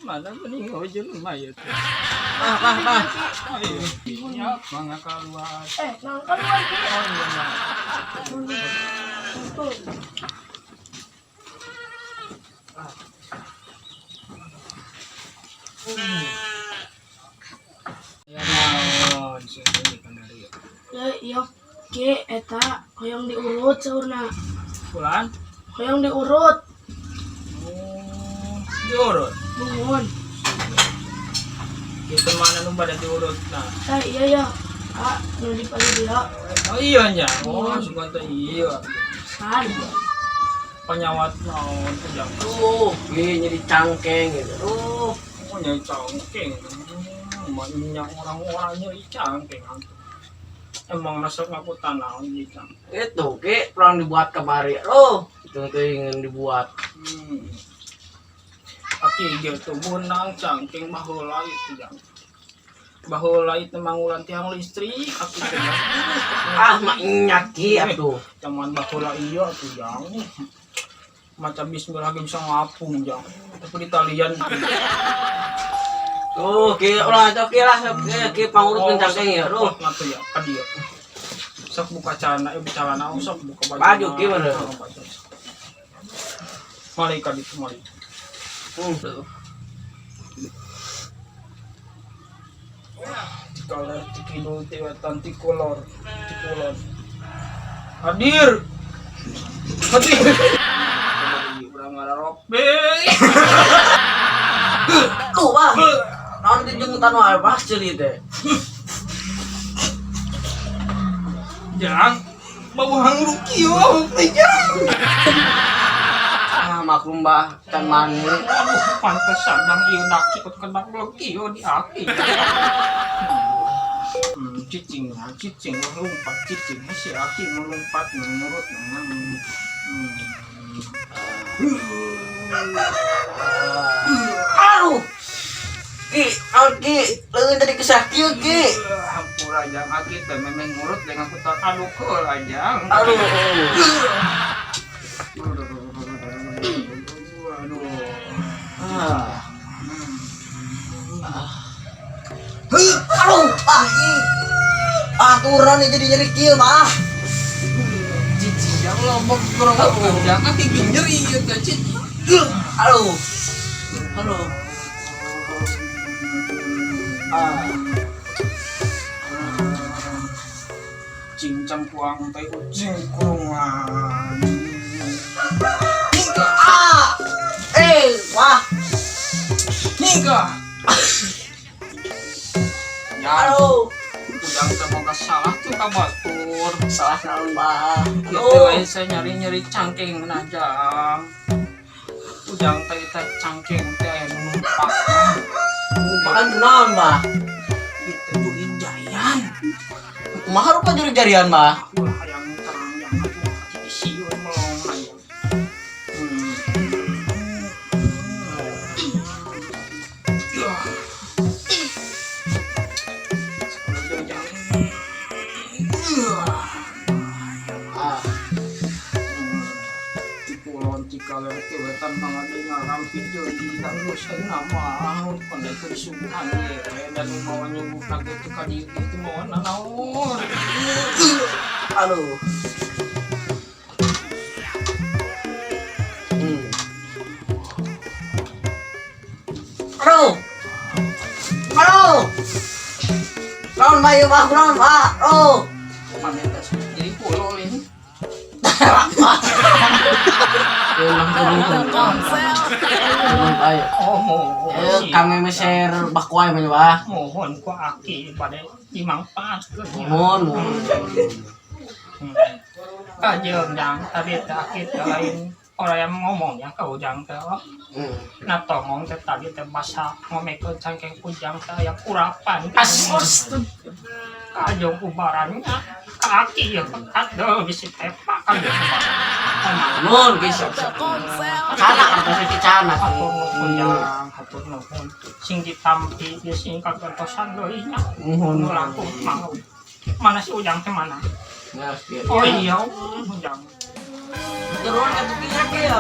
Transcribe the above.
Mana mending aja lumayan. Bah. Ayo, siap mga kaluar. Nang keluar Ki. Oh iya, Mak. Tuh. Ya naon, sini kan dari. Iya Ki eta hoyong diurut saurna. Pulang. Hoyong diurut. Oh, diurut. Nuhun. Itu mana nu pada diurut nah. Iya ya. Kak, nu di pagi dia. Oh iya nya. Oh, suka teh iya. San. Penyawat naon teh Nyeri cangkeng gitu. oh nyai cangkeng. Banyak orang-orang nyai cangkeng. Emang nasab ngaputan naon nyai cangkeng. Itu Ki, kurang dibuat kemari. Itu ingin dibuat. Aki gitu bunang cangkeng baheula itu jang. Baheula itu mangulan tiang listrik aki teh. Mak inyak Ki atuh. Zaman baheula iya tuh jang. Macam bismillah bisa ngapung jang. Tapi di talian Ki ulah cok Ki pangurut cangkeng ya. Ngatu ya ka dieu. Sok buka celana bicara naon sok buka Baju Ki bener. Malaikat itu malaikat. Kalau tikidul tiwetan tikulor hadir urang ngarobe Tuh Bang. Naon dijengtan wae pas ceuli teh. jang bau hangruk kieu jang Maklum Mbah can mani. pantes sadang ieu daki kedak kieu di aki cicing lompat cicing si aki melompat menurut Aduh. Ki, leun tadi kesah kieu Ki. hampura jang aki teh memang ngurut dengan putar aduh keul ajang Aduh. Turun nih jadi nyeri kieu mah. cicing yang lombok kurang jang aki nyeri ieu teh cicing Aduh. cincang kuang teh kucing kurungan Wah. hingga ya Aduh. udang semoga salah tuh kabatur Salah naon Mbah. gitu guys saya nyari cangking najang udang teh cangking teh aya numpak Makan naon Mbah? itu duit jayan Kumaha rupa jari-jarian Mbah? wah yang terang yang aduh siun melong aja Kalau kewetan mangade ngaram video di tanggo nama pada kesubuhan dan mau nyubuh lagi itu kali itu mau naon Aduh. Naon Mbah ieu Mbah? Naon Mbah? mana jadi pulau ini Kami meser bakuai Mbah. mohon ku aki pada dimangpaat Mohon. kajeng jang tadi aki lain orang yang ngomong yang kau jang teh nah tongong teh tadi teh bahasa ngomekeun cangkeng kujang teh aya kurapan kajeng ubarannya kaki ya ada bisi tepak kajeng Nun geus. Kana artos cicana. hatur nuhun sing ditampi ieu sing kagantosan deui nya Nuhun. langkung mau mana si ujang teh mana Ngerti. oh iya ujang Turun ke tukinya ke ya.